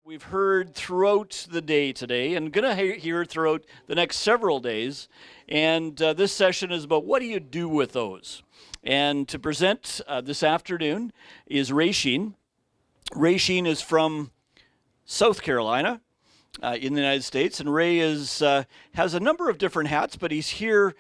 We've heard throughout the day today and going to hear throughout the next several days. And this session is about what do you do with those? And to present this afternoon is Ray Sheen. Ray Sheen is from South Carolina in the United States. And Ray has a number of different hats, but he's here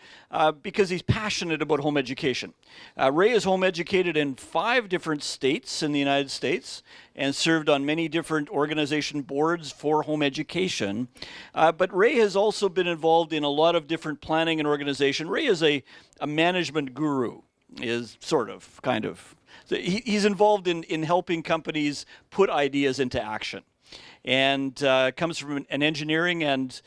because he's passionate about home education. Ray is home educated in 5 different states in the United States and served on many different organization boards for home education. But Ray has also been involved in a lot of different planning and organization. Ray is a management guru, is sort of, kind of. So he's involved in helping companies put ideas into action. And comes from an engineering and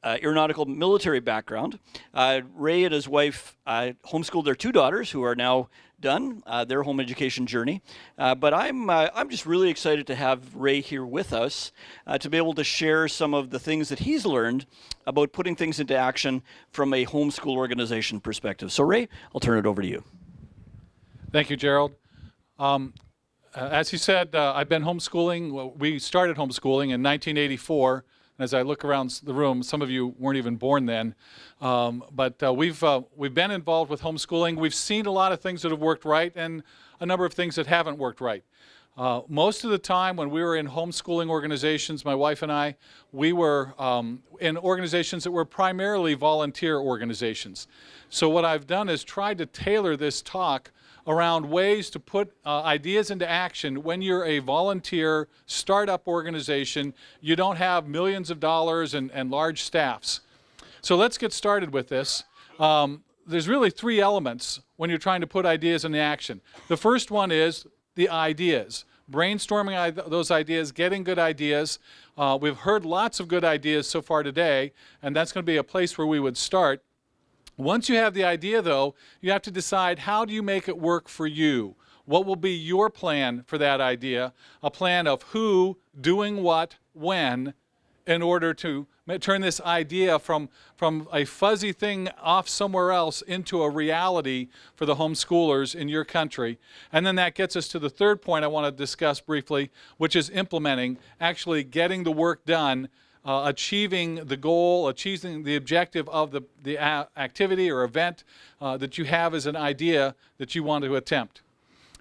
aeronautical military background. Ray and his wife homeschooled their 2 daughters, who are now done their home education journey. But I'm just really excited to have Ray here with us to be able to share some of the things that he's learned about putting things into action from a homeschool organization perspective. So Ray, I'll turn it over to you. Thank you, Gerald. As he said, I've been homeschooling. Well, we started homeschooling in 1984. As I look around the room, some of you weren't even born then. But we've been involved with homeschooling. We've seen a lot of things that have worked right and a number of things that haven't worked right. Most of the time when we were in homeschooling organizations, my wife and I, we were in organizations that were primarily volunteer organizations. So what I've done is tried to tailor this talk around ways to put ideas into action when you're a volunteer startup organization. You don't have millions of dollars and large staffs. So let's get started with this. There's really 3 elements when you're trying to put ideas into action. The first one is the ideas. Brainstorming those ideas, getting good ideas. We've heard lots of good ideas so far today, and that's going to be a place where we would start. Once you have the idea, though, you have to decide, how do you make it work for you? What will be your plan for that idea? A plan of who, doing what, when, in order to turn this idea from a fuzzy thing off somewhere else into a reality for the homeschoolers in your country. And then that gets us to the third point I want to discuss briefly, which is implementing, actually getting the work done, achieving the goal, achieving the objective of the activity or event that you have as an idea that you want to attempt.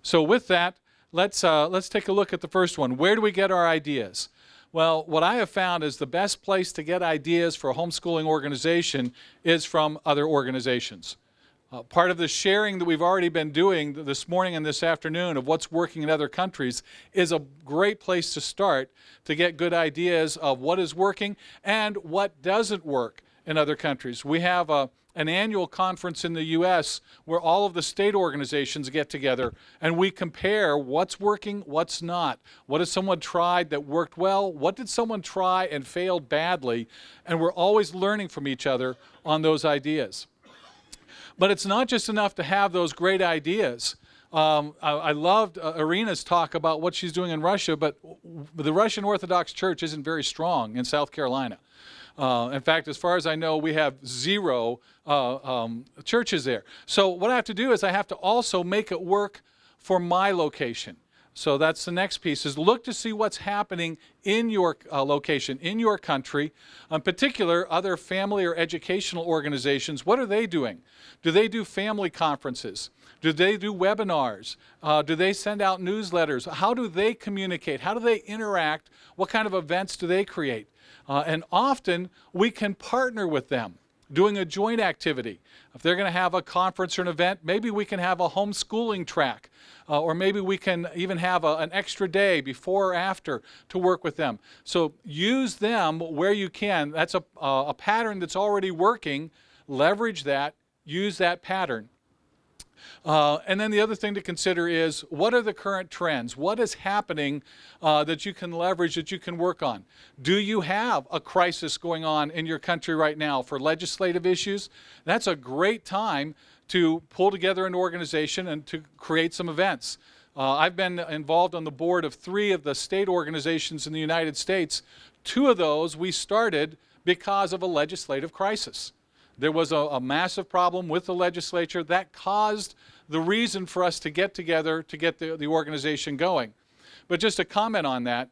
So with that, let's take a look at the first one. Where do we get our ideas? Well, what I have found is the best place to get ideas for a homeschooling organization is from other organizations. Part of the sharing that we've already been doing this morning and this afternoon of what's working in other countries is a great place to start to get good ideas of what is working and what doesn't work in other countries. We have an annual conference in the U.S. where all of the state organizations get together and we compare what's working, what's not. What has someone tried that worked well? What did someone try and failed badly? And we're always learning from each other on those ideas. But it's not just enough to have those great ideas. I loved Irina's talk about what she's doing in Russia, but the Russian Orthodox Church isn't very strong in South Carolina. In fact, as far as I know, we have 0 churches there. So what I have to do is I have to also make it work for my location. So that's the next piece, is look to see what's happening in your location, in your country. In particular, other family or educational organizations, what are they doing? Do they do family conferences? Do they do webinars? Do they send out newsletters? How do they communicate? How do they interact? What kind of events do they create? And often we can partner with them, doing a joint activity. If they're going to have a conference or an event, maybe we can have a homeschooling track, or maybe we can even have an extra day before or after to work with them. So use them where you can. That's a pattern that's already working. Leverage that, use that pattern. And then the other thing to consider is, what are the current trends? What is happening that you can leverage, that you can work on? Do you have a crisis going on in your country right now for legislative issues? That's a great time to pull together an organization and to create some events. I've been involved on the board of 3 of the state organizations in the United States. 2 of those we started because of a legislative crisis. There was a massive problem with the legislature that caused the reason for us to get together to get the organization going. But just to comment on that,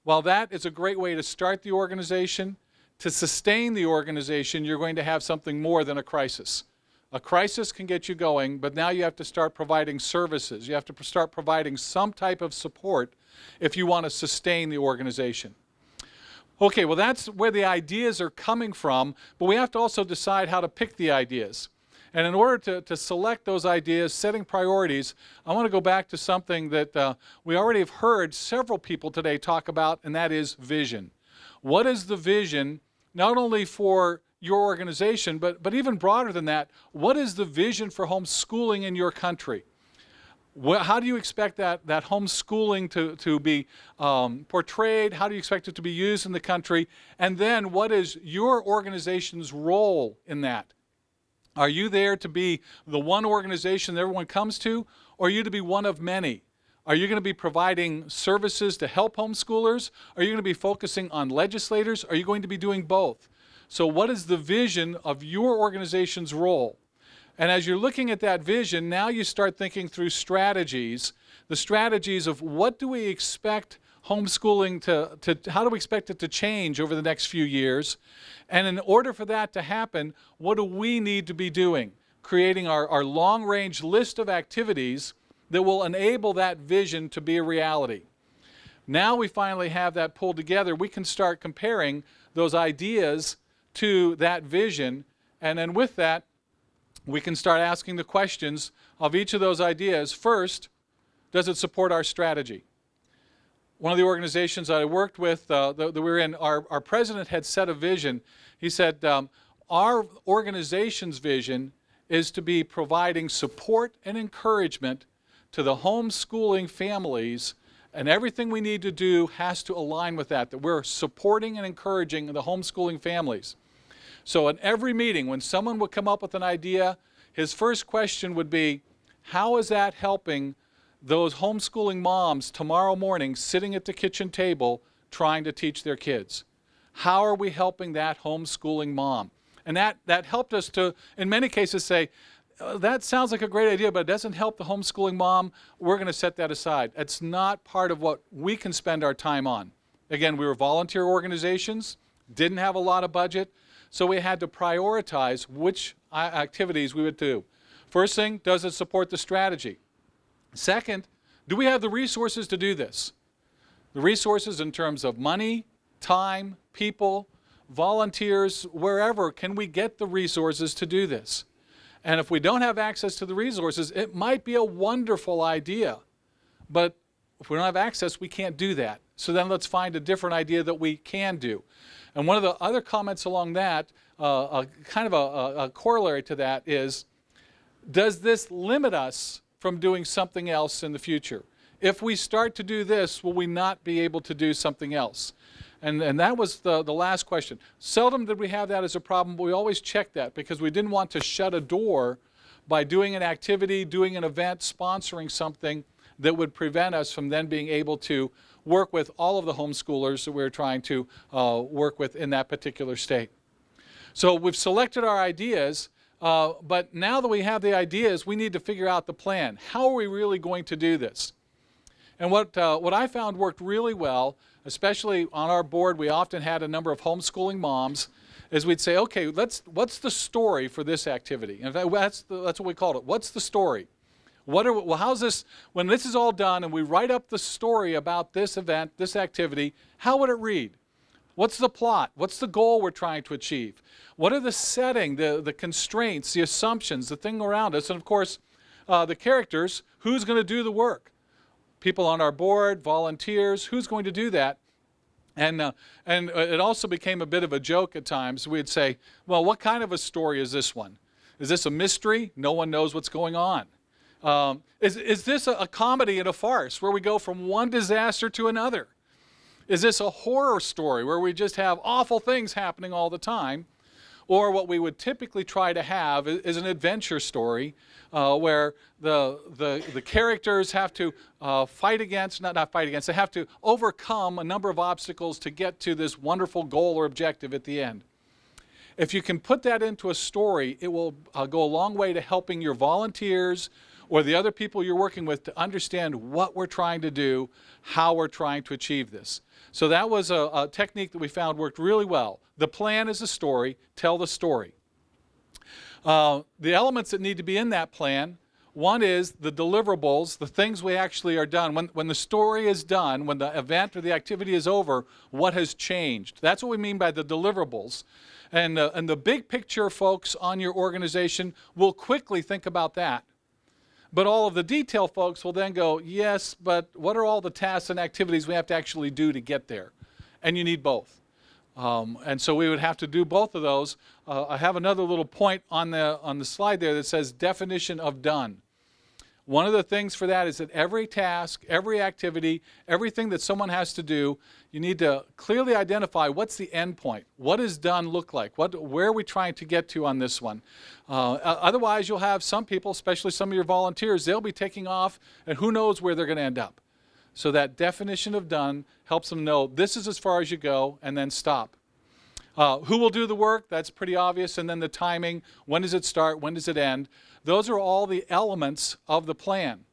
while that is a great way to start the organization, to sustain the organization, you're going to have something more than a crisis. A crisis can get you going, but now you have to start providing services. You have to start providing some type of support if you want to sustain the organization. Okay, well, that's where the ideas are coming from, but we have to also decide how to pick the ideas. And in order to select those ideas, setting priorities, I want to go back to something that we already have heard several people today talk about, and that is vision. What is the vision, not only for your organization, but even broader than that, what is the vision for homeschooling in your country? How do you expect that homeschooling to be portrayed? How do you expect it to be used in the country? And then what is your organization's role in that? Are you there to be the one organization that everyone comes to, or are you to be one of many? Are you going to be providing services to help homeschoolers? Are you going to be focusing on legislators? Are you going to be doing both? So what is the vision of your organization's role? And as you're looking at that vision, now you start thinking through strategies, the strategies of what do we expect homeschooling how do we expect it to change over the next few years? And in order for that to happen, what do we need to be doing? Creating our long-range list of activities that will enable that vision to be a reality. Now we finally have that pulled together. We can start comparing those ideas to that vision, and then with that, we can start asking the questions of each of those ideas. First, does it support our strategy? One of the organizations that I worked with, that we were in, our president had set a vision. He said, our organization's vision is to be providing support and encouragement to the homeschooling families, and everything we need to do has to align with that we're supporting and encouraging the homeschooling families. So in every meeting, when someone would come up with an idea, his first question would be, how is that helping those homeschooling moms tomorrow morning sitting at the kitchen table trying to teach their kids? How are we helping that homeschooling mom? And that helped us to, in many cases, say, that sounds like a great idea, but it doesn't help the homeschooling mom. We're going to set that aside. It's not part of what we can spend our time on. Again, we were volunteer organizations, didn't have a lot of budget, so we had to prioritize which activities we would do. First thing, does it support the strategy? Second, do we have the resources to do this? The resources in terms of money, time, people, volunteers, wherever, can we get the resources to do this? And if we don't have access to the resources, it might be a wonderful idea, but if we don't have access, we can't do that. So then let's find a different idea that we can do. And one of the other comments along that, kind of a corollary to that is, does this limit us from doing something else in the future? If we start to do this, will we not be able to do something else? And that was the last question. Seldom did we have that as a problem, but we always checked that because we didn't want to shut a door by doing an activity, doing an event, sponsoring something that would prevent us from then being able to work with all of the homeschoolers that we were trying to work with in that particular state. So we've selected our ideas, but now that we have the ideas, we need to figure out the plan. How are we really going to do this? And what I found worked really well, especially on our board, we often had a number of homeschooling moms, is we'd say, okay, what's the story for this activity? In fact, that's what we called it. What's the story? How's this, when this is all done and we write up the story about this event, this activity, how would it read? What's the plot? What's the goal we're trying to achieve? What are the setting, the constraints, the assumptions, the thing around us? And of course, the characters, who's going to do the work? People on our board, volunteers, who's going to do that? And it also became a bit of a joke at times. We'd say, well, what kind of a story is this one? Is this a mystery? No one knows what's going on. Is this a comedy and a farce where we go from one disaster to another? Is this a horror story where we just have awful things happening all the time? Or what we would typically try to have is an adventure story where the characters have to they have to overcome a number of obstacles to get to this wonderful goal or objective at the end. If you can put that into a story, it will go a long way to helping your volunteers or the other people you're working with to understand what we're trying to do, how we're trying to achieve this. So that was a technique that we found worked really well. The plan is a story, tell the story. The elements that need to be in that plan, one is the deliverables, the things we actually are done. When the story is done, when the event or the activity is over, what has changed? That's what we mean by the deliverables. And the big picture folks on your organization will quickly think about that. But all of the detail folks will then go, yes, but what are all the tasks and activities we have to actually do to get there? And you need both. And so we would have to do both of those. I have another little point on the slide there that says definition of done. One of the things for that is that every task, every activity, everything that someone has to do, you need to clearly identify what's the end point. What does done look like? Where are we trying to get to on this one? Otherwise, you'll have some people, especially some of your volunteers, they'll be taking off, and who knows where they're going to end up. So that definition of done helps them know this is as far as you go, and then stop. Who will do the work? That's pretty obvious. And then the timing, when does it start, when does it end? Those are all the elements of the plan.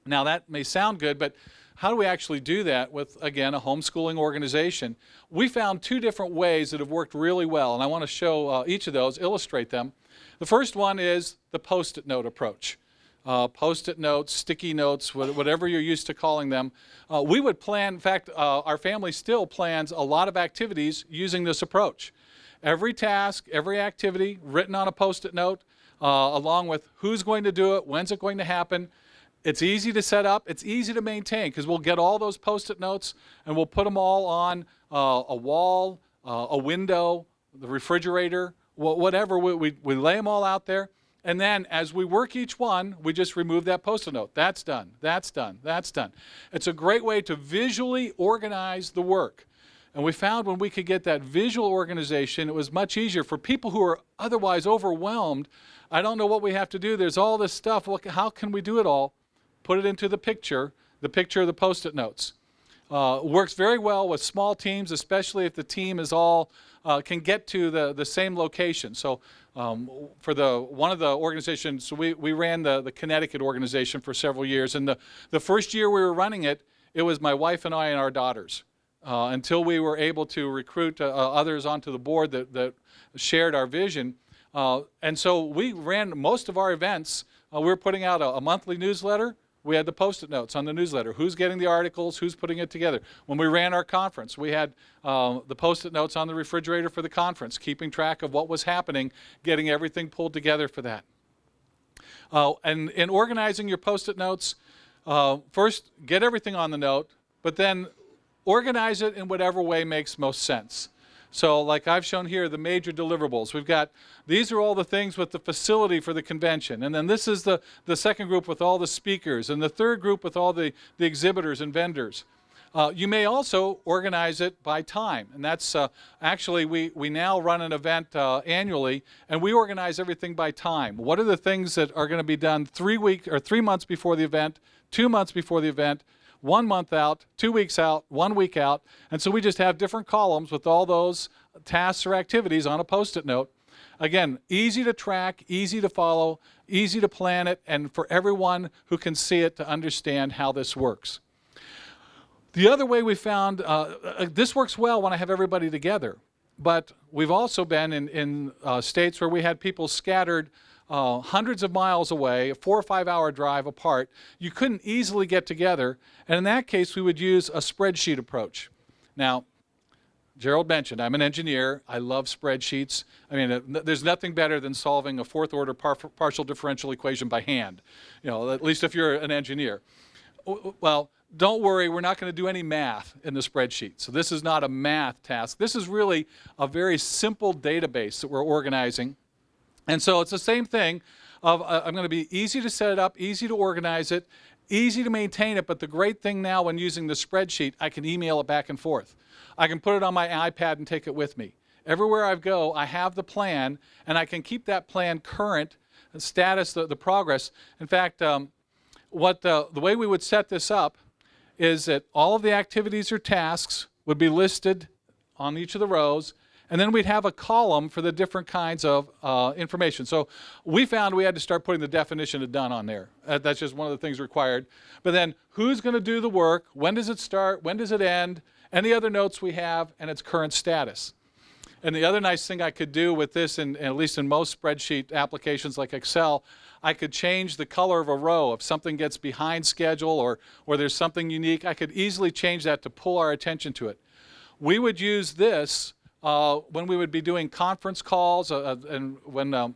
Now that may sound good, but how do we actually do that with, again, a homeschooling organization? We found two different ways that have worked really well, and I want to show each of those, illustrate them. The first one is the Post-it note approach. Post-it notes, sticky notes, whatever you're used to calling them. We would plan, in fact, our family still plans a lot of activities using this approach. Every task, every activity written on a Post-it note, along with who's going to do it, when's it going to happen. It's easy to set up, it's easy to maintain, because we'll get all those Post-it notes and we'll put them all on a wall, a window, the refrigerator, whatever. We lay them all out there. And then as we work each one, we just remove that Post-it note. That's done, that's done, that's done. It's a great way to visually organize the work. And we found when we could get that visual organization, it was much easier for people who are otherwise overwhelmed. I don't know what we have to do. There's all this stuff. How can we do it all? Put it into the picture of the Post-it notes. Works very well with small teams, especially if the team is all can get to the same location. So for one of the organizations, so we ran the Connecticut organization for several years. And the first year we were running it, it was my wife and I and our daughters. Until we were able to recruit others onto the board that shared our vision. And so we ran most of our events. We were putting out a monthly newsletter. We had the Post-it notes on the newsletter. Who's getting the articles? Who's putting it together? When we ran our conference, we had the Post-it notes on the refrigerator for the conference, keeping track of what was happening, getting everything pulled together for that. And in organizing your Post-it notes, first get everything on the note, but then organize it in whatever way makes most sense. So like I've shown here, the major deliverables. These are all the things with the facility for the convention. And then this is the second group with all the speakers. And the third group with all the exhibitors and vendors. You may also organize it by time. And that's actually, we now run an event annually, and we organize everything by time. What are the things that are going to be done 3 months before the event, 2 months before the event, 1 month out, 2 weeks out, 1 week out. And so we just have different columns with all those tasks or activities on a Post-it note. Again, easy to track, easy to follow, easy to plan it, and for everyone who can see it to understand how this works. The other way we found, this works well when I have everybody together, but we've also been in states where we had people scattered hundreds of miles away, a 4 or 5 hour drive apart. You couldn't easily get together, and in that case we would use a spreadsheet approach. Now, Gerald mentioned, I'm an engineer. I love spreadsheets. I mean, there's nothing better than solving a fourth order partial differential equation by hand, at least if you're an engineer. Well, don't worry, we're not going to do any math in the spreadsheet. So this is not a math task. This is really a very simple database that we're organizing. And so it's the same thing of I'm going to be easy to set it up, easy to organize it, easy to maintain it, but the great thing now when using the spreadsheet, I can email it back and forth. I can put it on my iPad and take it with me. Everywhere I go, I have the plan, and I can keep that plan current, status, the progress. In fact, the way we would set this up is that all of the activities or tasks would be listed on each of the rows, And then we'd have a column for the different kinds of information. So we found we had to start putting the definition of done on there. That's just one of the things required. But then who's going to do the work? When does it start? When does it end? Any other notes we have, and its current status. And the other nice thing I could do with this, and at least in most spreadsheet applications like Excel, I could change the color of a row. If something gets behind schedule or there's something unique, I could easily change that to pull our attention to it. We would use this when we would be doing conference calls, and when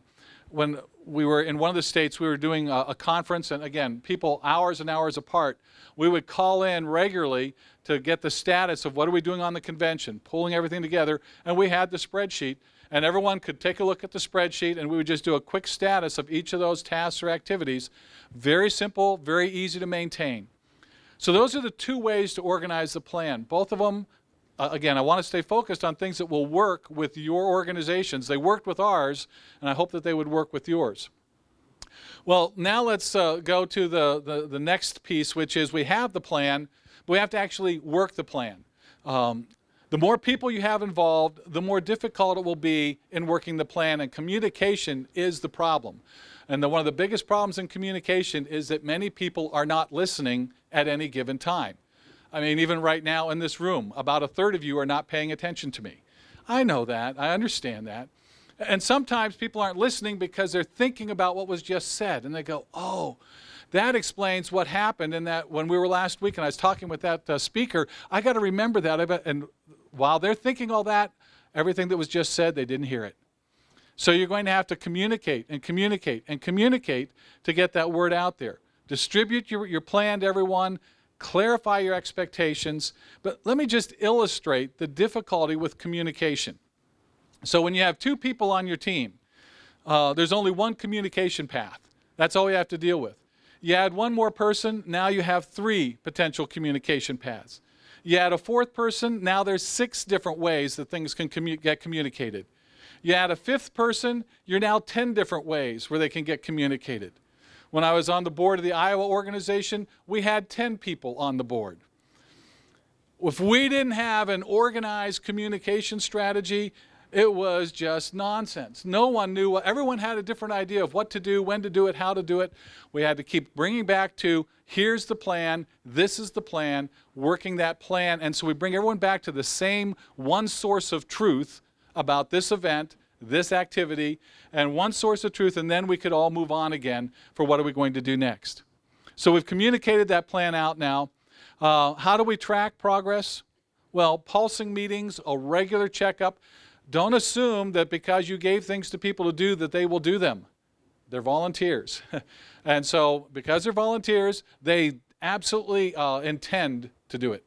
we were in one of the states, we were doing a conference, and again, people hours and hours apart. We would call in regularly to get the status of what are we doing on the convention, pulling everything together, and we had the spreadsheet, and everyone could take a look at the spreadsheet, and we would just do a quick status of each of those tasks or activities. Very simple, very easy to maintain. So those are the two ways to organize the plan. Both of them, again, I want to stay focused on things that will work with your organizations. They worked with ours, and I hope that they would work with yours. Well, now let's go to the next piece, which is we have the plan, but we have to actually work the plan. The more people you have involved, the more difficult it will be in working the plan, and communication is the problem. And one of the biggest problems in communication is that many people are not listening at any given time. I mean, even right now in this room, about a third of you are not paying attention to me. I know that. I understand that. And sometimes people aren't listening because they're thinking about what was just said, and they go, oh, that explains what happened in that when we were last week and I was talking with that speaker, I got to remember that. And while they're thinking all that, everything that was just said, they didn't hear it. So you're going to have to communicate and communicate and communicate to get that word out there. Distribute your plan to everyone, clarify your expectations. But let me just illustrate the difficulty with communication. So when you have two people on your team, there's only one communication path. That's all you have to deal with. You add one more person, now you have 3 potential communication paths. You add a 4th person, now there's 6 different ways that things can get communicated. You add a 5th person, you're now 10 different ways where they can get communicated. When I was on the board of the Iowa organization, we had 10 people on the board. If we didn't have an organized communication strategy, it was just nonsense. No one knew everyone had a different idea of what to do, when to do it, how to do it. We had to keep bringing back to, here's the plan, this is the plan, working that plan. And so we bring everyone back to the same one source of truth about this event, this activity, and one source of truth, and then we could all move on again for what are we going to do next. So we've communicated that plan out now. How do we track progress? Well, pulsing meetings, a regular checkup. Don't assume that because you gave things to people to do that they will do them. They're volunteers. And so because they're volunteers, they absolutely intend to do it.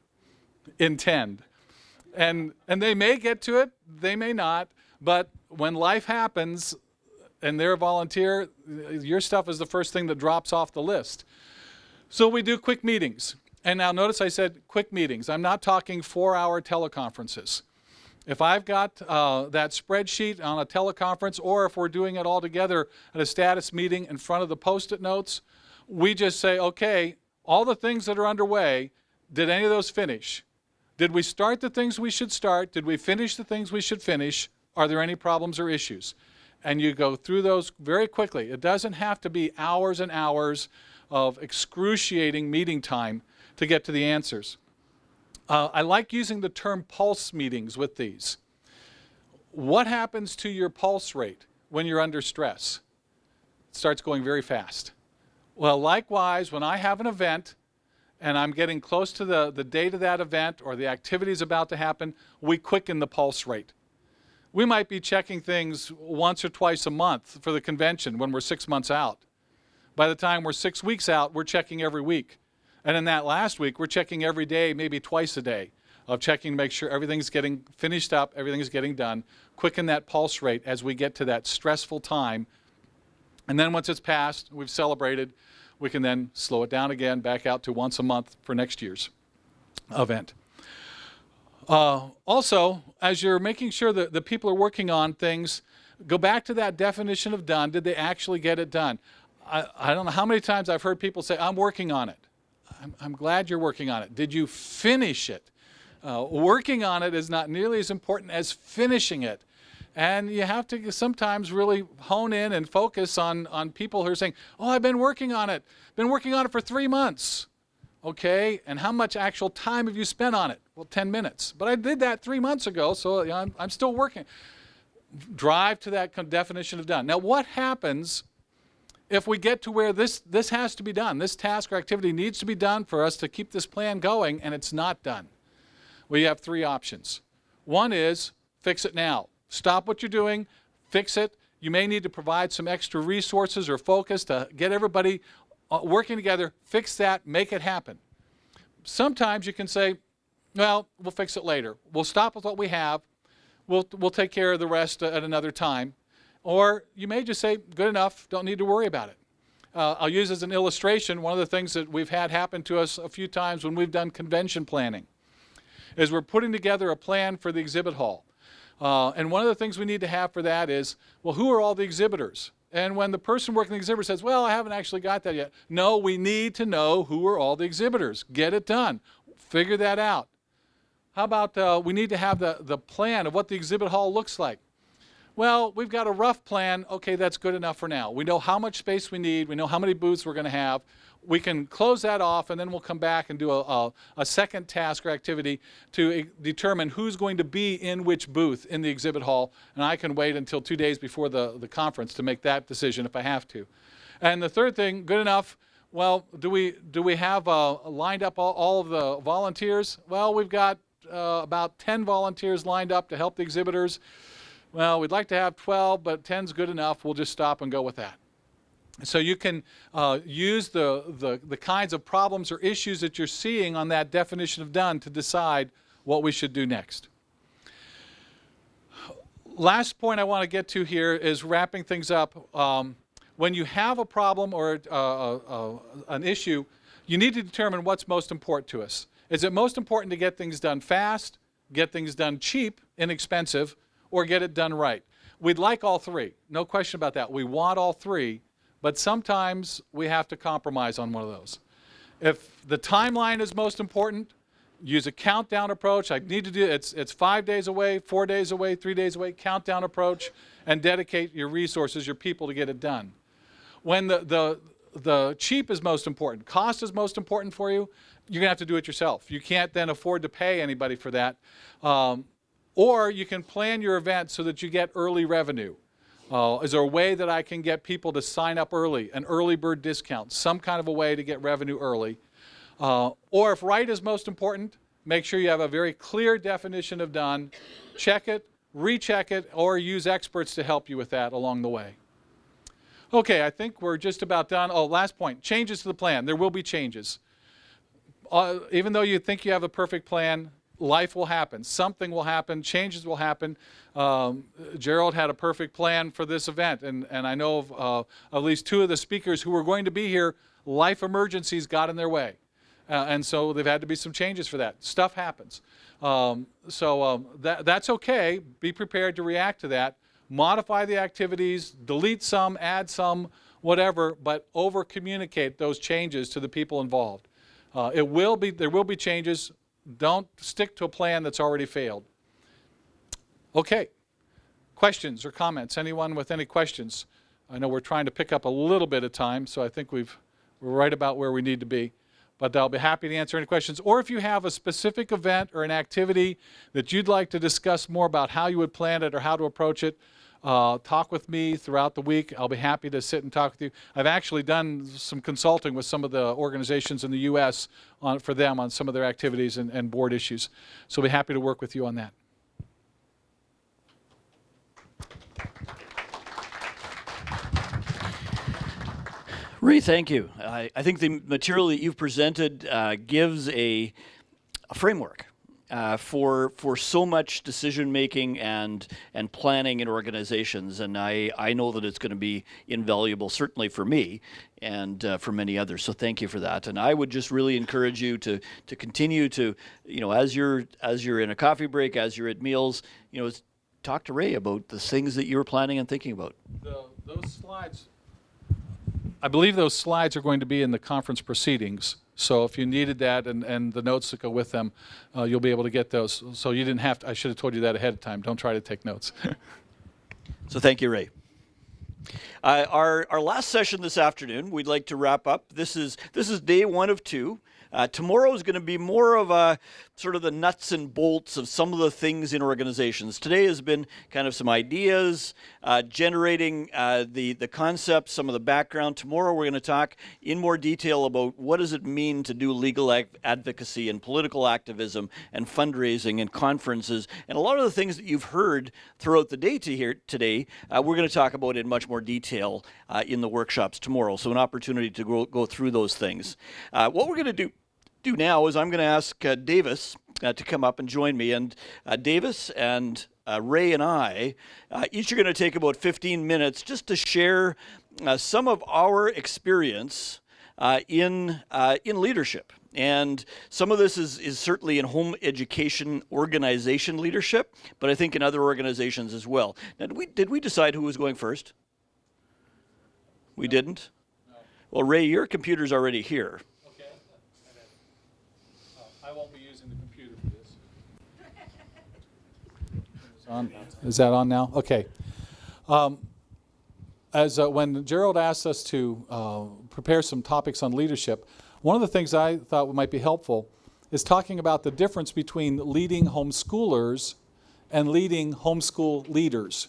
Intend. And they may get to it, they may not, but when life happens and they're a volunteer, your stuff is the first thing that drops off the list. So we do quick meetings. And now notice I said quick meetings. I'm not talking 4-hour teleconferences. If I've got that spreadsheet on a teleconference, or if we're doing it all together at a status meeting in front of the Post-it notes, we just say, okay, all the things that are underway, did any of those finish? Did we start the things we should start? Did we finish the things we should finish? Are there any problems or issues? And you go through those very quickly. It doesn't have to be hours and hours of excruciating meeting time to get to the answers. I like using the term pulse meetings with these. What happens to your pulse rate when you're under stress? It starts going very fast. Well, likewise, when I have an event and I'm getting close to the date of that event or the activity is about to happen, we quicken the pulse rate. We might be checking things once or twice a month for the convention when we're 6 months out. By the time we're 6 weeks out, we're checking every week. And in that last week, we're checking every day, maybe twice a day, of checking to make sure everything's getting finished up, everything's getting done. Quicken that pulse rate as we get to that stressful time. And then once it's passed, we've celebrated, we can then slow it down again, back out to once a month for next year's event. Also, as you're making sure that the people are working on things, go back to that definition of done. Did they actually get it done? I don't know how many times I've heard people say, I'm working on it. I'm glad you're working on it. Did you finish it? Working on it is not nearly as important as finishing it. And you have to sometimes really hone in and focus on people who are saying, oh, I've been working on it. Been working on it for 3 months. Okay, and how much actual time have you spent on it? Well, 10 minutes. But I did that 3 months ago, so I'm still working. Drive to that definition of done. Now, what happens if we get to where this has to be done? This task or activity needs to be done for us to keep this plan going, and it's not done. Well, you have 3 options. One is fix it now. Stop what you're doing, fix it. You may need to provide some extra resources or focus to get everybody working together, fix that, make it happen. Sometimes you can say, well, we'll fix it later. We'll stop with what we have. We'll take care of the rest at another time. Or you may just say, good enough, don't need to worry about it. I'll use as an illustration one of the things that we've had happen to us a few times when we've done convention planning is we're putting together a plan for the exhibit hall. And one of the things we need to have for that is, well, who are all the exhibitors? And when the person working the exhibitor says, well, I haven't actually got that yet. No, we need to know who are all the exhibitors. Get it done. Figure that out. How about we need to have the plan of what the exhibit hall looks like? Well, we've got a rough plan. Okay, that's good enough for now. We know how much space we need. We know how many booths we're going to have. We can close that off, and then we'll come back and do a second task or activity to determine who's going to be in which booth in the exhibit hall. And I can wait until 2 days before the conference to make that decision if I have to. And the third thing, good enough. Well, do we have lined up all of the volunteers? Well, we've got about 10 volunteers lined up to help the exhibitors. Well, we'd like to have 12, but 10's good enough. We'll just stop and go with that. So you can use the kinds of problems or issues that you're seeing on that definition of done to decide what we should do next. Last point I want to get to here is wrapping things up. When you have a problem or an issue, you need to determine what's most important to us. Is it most important to get things done fast, get things done cheap, inexpensive, or get it done right? We'd like all 3. No question about that. We want all 3. But sometimes we have to compromise on one of those. If the timeline is most important, use a countdown approach. I need to do it's 5 days away, 4 days away, 3 days away, countdown approach, and dedicate your resources, your people to get it done. When the cheap is most important, cost is most important for you, you're going to have to do it yourself. You can't then afford to pay anybody for that. Or you can plan your event so that you get early revenue. Is there a way that I can get people to sign up early, an early bird discount, some kind of a way to get revenue early? Or if right is most important, make sure you have a very clear definition of done. Check it, recheck it, or use experts to help you with that along the way. Okay, I think we're just about done. Oh, last point, changes to the plan. There will be changes. Even though you think you have a perfect plan, life will happen. Something will happen. Changes will happen. Gerald had a perfect plan for this event, and I know of at least 2 of the speakers who were going to be here, life emergencies got in their way. And so there had to be some changes for that. Stuff happens. That's okay. Be prepared to react to that. Modify the activities, delete some, add some, whatever, but over-communicate those changes to the people involved. There will be changes. Don't stick to a plan that's already failed. Okay. Questions or comments? Anyone with any questions? I know we're trying to pick up a little bit of time, so I think we're right about where we need to be. But I'll be happy to answer any questions. Or if you have a specific event or an activity that you'd like to discuss more about how you would plan it or how to approach it, talk with me throughout the week. I'll be happy to sit and talk with you. I've actually done some consulting with some of the organizations in the U.S. For them on some of their activities and board issues. So I'll be happy to work with you on that. Ray, thank you. I think the material that you've presented gives a framework for so much decision making and planning in organizations, and I know that it's going to be invaluable, certainly for me and for many others. So thank you for that. And I would just really encourage you to continue to, as you're in a coffee break, as you're at meals, talk to Ray about the things that you were planning and thinking about. Those slides. I believe those slides are going to be in the conference proceedings. So if you needed that and the notes that go with them, you'll be able to get those. So you didn't have to, I should have told you that ahead of time. Don't try to take notes. So thank you, Ray. Our last session this afternoon, we'd like to wrap up. This is day 1 of 2. Tomorrow is going to be more of a sort of the nuts and bolts of some of the things in organizations. Today has been kind of some ideas, generating the concepts, some of the background. Tomorrow we're going to talk in more detail about what does it mean to do legal advocacy and political activism and fundraising and conferences. And a lot of the things that you've heard throughout the day today, we're going to talk about in much more detail in the workshops tomorrow. So an opportunity to go through those things. What we're going to do now is I'm going to ask Davis to come up and join me. And Davis and Ray and I each are going to take about 15 minutes just to share some of our experience in leadership. And some of this is certainly in home education organization leadership, but I think in other organizations as well. Now, did we decide who was going first? We didn't? No. Well, Ray, your computer's already here. I won't be using the computer for this. Is that on now? Okay. When Gerald asked us to prepare some topics on leadership, one of the things I thought might be helpful is talking about the difference between leading homeschoolers and leading homeschool leaders.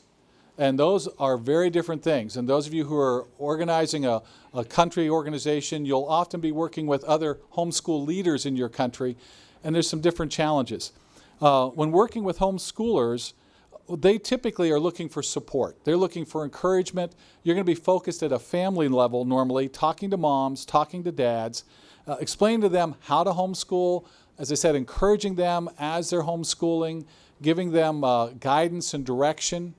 And those are very different things. And those of you who are organizing a country organization, you'll often be working with other homeschool leaders in your country, and there's some different challenges. When working with homeschoolers, they typically are looking for support. They're looking for encouragement. You're going to be focused at a family level normally, talking to moms, talking to dads, explaining to them how to homeschool, as I said, encouraging them as they're homeschooling, giving them guidance and direction.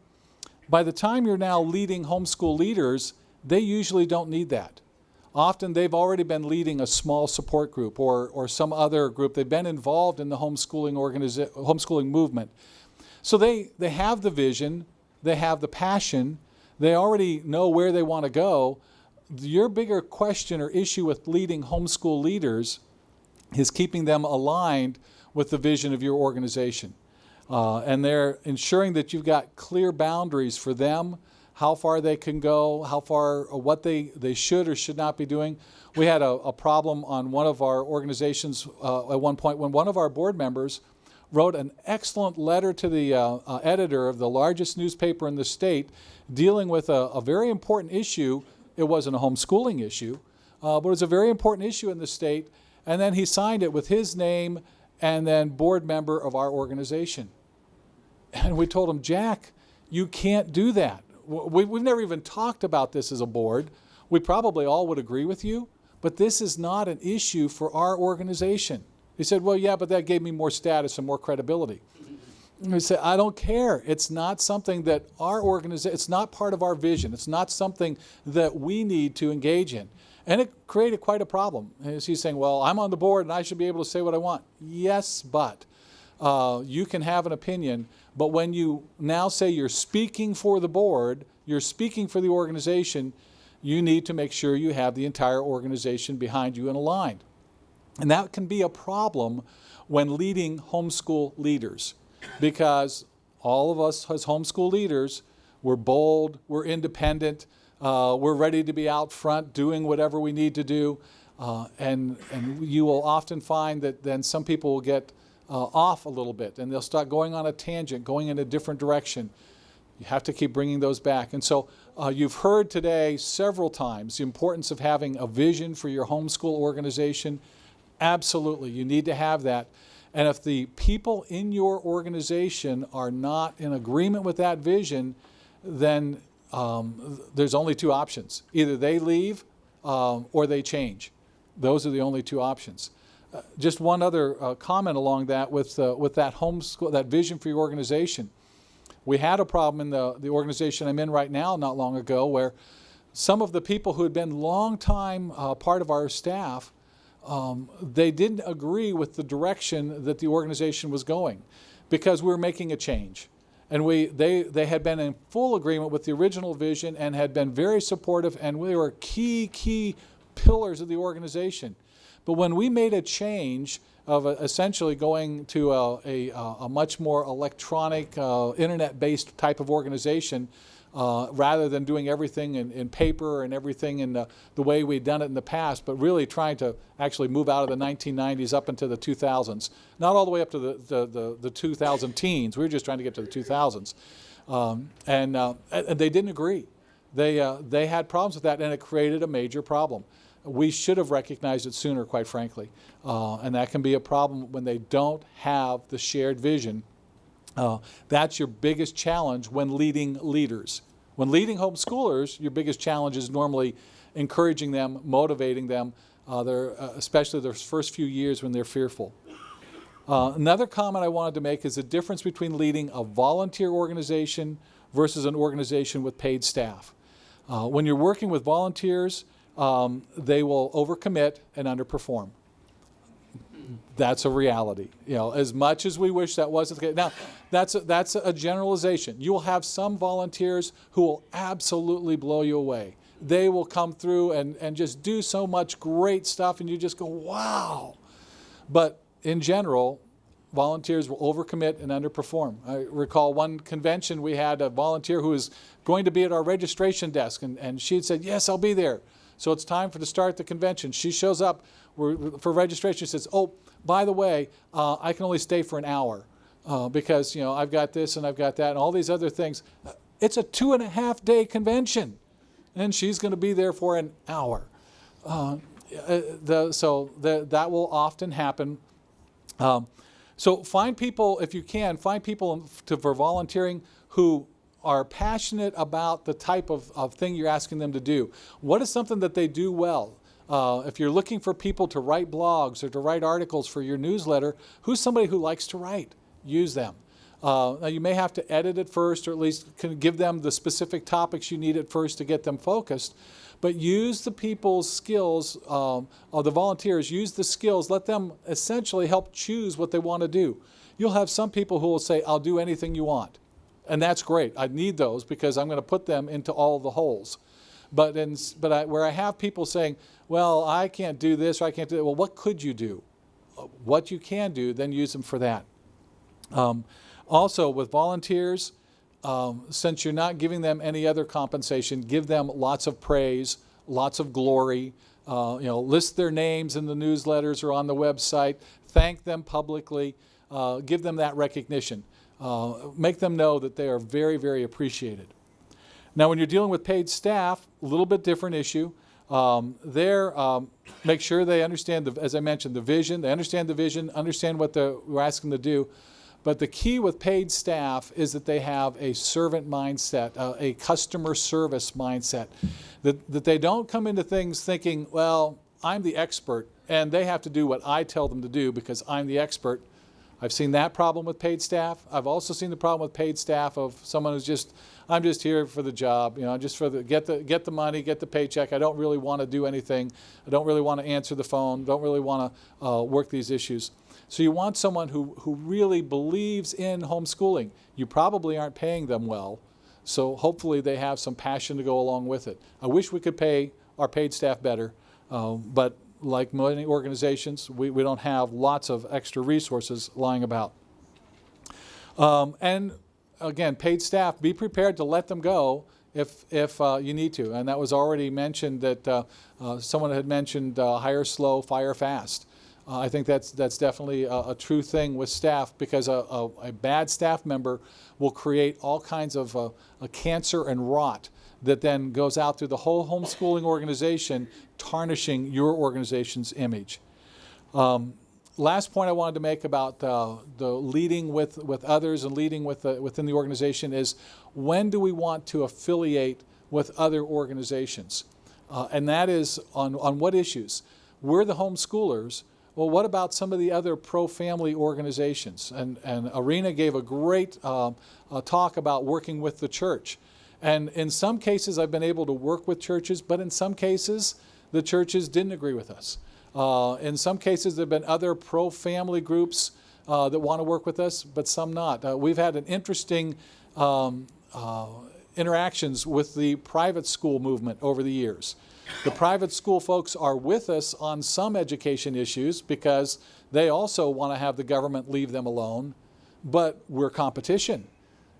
By the time you're now leading homeschool leaders, they usually don't need that. Often they've already been leading a small support group or some other group. They've been involved in the homeschooling movement. So they have the vision, they have the passion, they already know where they want to go. Your bigger question or issue with leading homeschool leaders is keeping them aligned with the vision of your organization. And they're ensuring that you've got clear boundaries for them, how far they can go, how far, or what they should or should not be doing. We had a problem on one of our organizations at one point when one of our board members wrote an excellent letter to the editor of the largest newspaper in the state dealing with a very important issue. It wasn't a homeschooling issue, but it was a very important issue in the state. And then he signed it with his name and then board member of our organization. And we told him, Jack, you can't do that. We've never even talked about this as a board. We probably all would agree with you, but this is not an issue for our organization. He said, well, yeah, but that gave me more status and more credibility. And we said, I don't care. It's not something that our organization, it's not part of our vision. It's not something that we need to engage in. And it created quite a problem. As he's saying, well, I'm on the board and I should be able to say what I want. Yes, but you can have an opinion. But when you now say you're speaking for the board, you're speaking for the organization, you need to make sure you have the entire organization behind you and aligned. And that can be a problem when leading homeschool leaders, because all of us as homeschool leaders, we're bold, we're independent, we're ready to be out front doing whatever we need to do. And you will often find that then some people will get off a little bit and they'll start going on a tangent, going in a different direction. You have to keep bringing those back. And so you've heard today several times the importance of having a vision for your homeschool organization. Absolutely, you need to have that. And if the people in your organization are not in agreement with that vision, then there's only two options. Either they leave or they change. Those are the only two options. Just one other comment along that with that homeschool, that vision for your organization. We had a problem in the organization I'm in right now not long ago where some of the people who had been long time part of our staff, they didn't agree with the direction that the organization was going because we were making a change. And they had been in full agreement with the original vision and had been very supportive, and we were key pillars of the organization. But when we made a change of essentially going to a much more electronic, internet-based type of organization, rather than doing everything in paper and everything in the way we'd done it in the past, but really trying to actually move out of the 1990s up into the 2000s. Not all the way up to the 2000 teens. We were just trying to get to the 2000s. And they didn't agree. They had problems with that, and it created a major problem. We should have recognized it sooner, quite frankly. And that can be a problem when they don't have the shared vision. That's your biggest challenge when leading leaders. When leading homeschoolers, your biggest challenge is normally encouraging them, motivating them, especially their first few years when they're fearful. Another comment I wanted to make is the difference between leading a volunteer organization versus an organization with paid staff. When you're working with volunteers, they will overcommit and underperform. That's a reality. As much as we wish that wasn't the case. Now, that's a generalization. You will have some volunteers who will absolutely blow you away. They will come through and just do so much great stuff, and you just go, wow. But in general, volunteers will overcommit and underperform. I recall one convention we had a volunteer who was going to be at our registration desk, and she had said, yes, I'll be there. So it's time to start the convention. She shows up for registration. She says, oh, by the way, I can only stay for an hour because I've got this and I've got that and all these other things. It's a 2.5-day convention, and she's going to be there for an hour. That will often happen. So find people, if you can, find people for volunteering who are passionate about the type of thing you're asking them to do. What is something that they do well? If you're looking for people to write blogs or to write articles for your newsletter, who's somebody who likes to write? Use them. Now you may have to edit it first, or at least give them the specific topics you need at first to get them focused. But use the people's skills, or the volunteers, use the skills, let them essentially help choose what they want to do. You'll have some people who will say, I'll do anything you want. And that's great. I need those because I'm going to put them into all the holes. But where I have people saying, well, I can't do this or I can't do that. Well, what could you do? What you can do, then use them for that. Also, with volunteers, since you're not giving them any other compensation, give them lots of praise, lots of glory. List their names in the newsletters or on the website. Thank them publicly. Give them that recognition. Make them know that they are very, very appreciated. Now, when you're dealing with paid staff, a little bit different issue. Make sure they understand, as I mentioned, the vision. They understand the vision, understand what we're asking them to do. But the key with paid staff is that they have a servant mindset, a customer service mindset. That they don't come into things thinking, well, I'm the expert, and they have to do what I tell them to do because I'm the expert. I've seen that problem with paid staff. I've also seen the problem with paid staff of someone who's I'm just here for the job, just for get the money, get the paycheck. I don't really want to do anything. I don't really want to answer the phone. Don't really want to work these issues. So you want someone who really believes in homeschooling. You probably aren't paying them well, so hopefully they have some passion to go along with it. I wish we could pay our paid staff better, but like many organizations, we don't have lots of extra resources lying about. And again, paid staff, be prepared to let them go if you need to. And that was already mentioned that someone had mentioned hire slow, fire fast. I think that's definitely a true thing with staff, because a bad staff member will create all kinds of a cancer and rot that then goes out through the whole homeschooling organization, tarnishing your organization's image. Last point I wanted to make about the leading with others and leading within the organization is, when do we want to affiliate with other organizations? And that is on what issues? We're the homeschoolers. Well, what about some of the other pro-family organizations? And Arena gave a great talk about working with the church. And in some cases, I've been able to work with churches, but in some cases, the churches didn't agree with us. In some cases, there have been other pro-family groups that want to work with us, but some not. We've had an interesting interactions with the private school movement over the years. The private school folks are with us on some education issues because they also want to have the government leave them alone, but we're competition.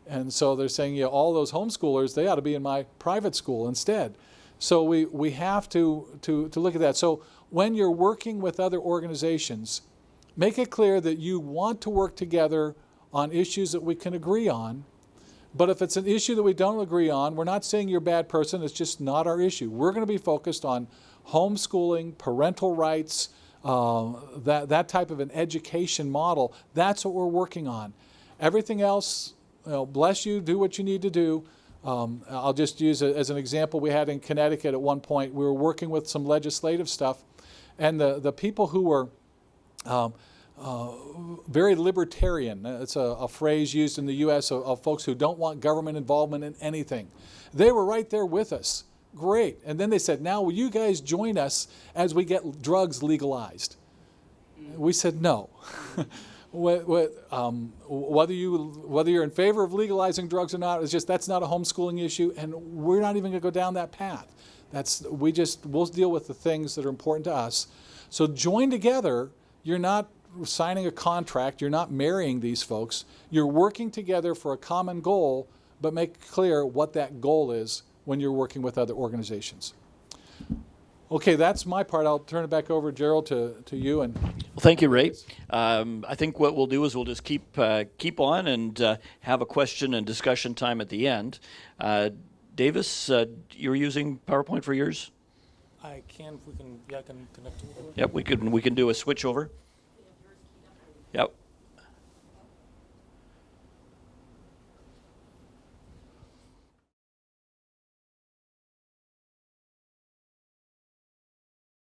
And so they're saying, all those homeschoolers, they ought to be in my private school instead. So we have to look at that. So when you're working with other organizations, make it clear that you want to work together on issues that we can agree on. But if it's an issue that we don't agree on, we're not saying you're a bad person, it's just not our issue. We're going to be focused on homeschooling, parental rights, that type of an education model. That's what we're working on. Everything else, bless you, do what you need to do. I'll just use it as an example. We had in Connecticut at one point, we were working with some legislative stuff, and the people who were very libertarian, it's a phrase used in the U.S. of folks who don't want government involvement in anything. They were right there with us. Great. And then they said, now will you guys join us as we get drugs legalized? We said no. Whether you're in favor of legalizing drugs or not, it's just that's not a homeschooling issue, and we're not even going to go down that path. We'll deal with the things that are important to us. So join together. You're not signing a contract. You're not marrying these folks. You're working together for a common goal, but make clear what that goal is when you're working with other organizations. Okay, that's my part. I'll turn it back over, Gerald, to you. And well, thank you, Ray. I think what we'll do is we'll just keep on and have a question and discussion time at the end. Davis, you're using PowerPoint for yours? I can. I can connect to it. Yep, we can do a switch over. Yep.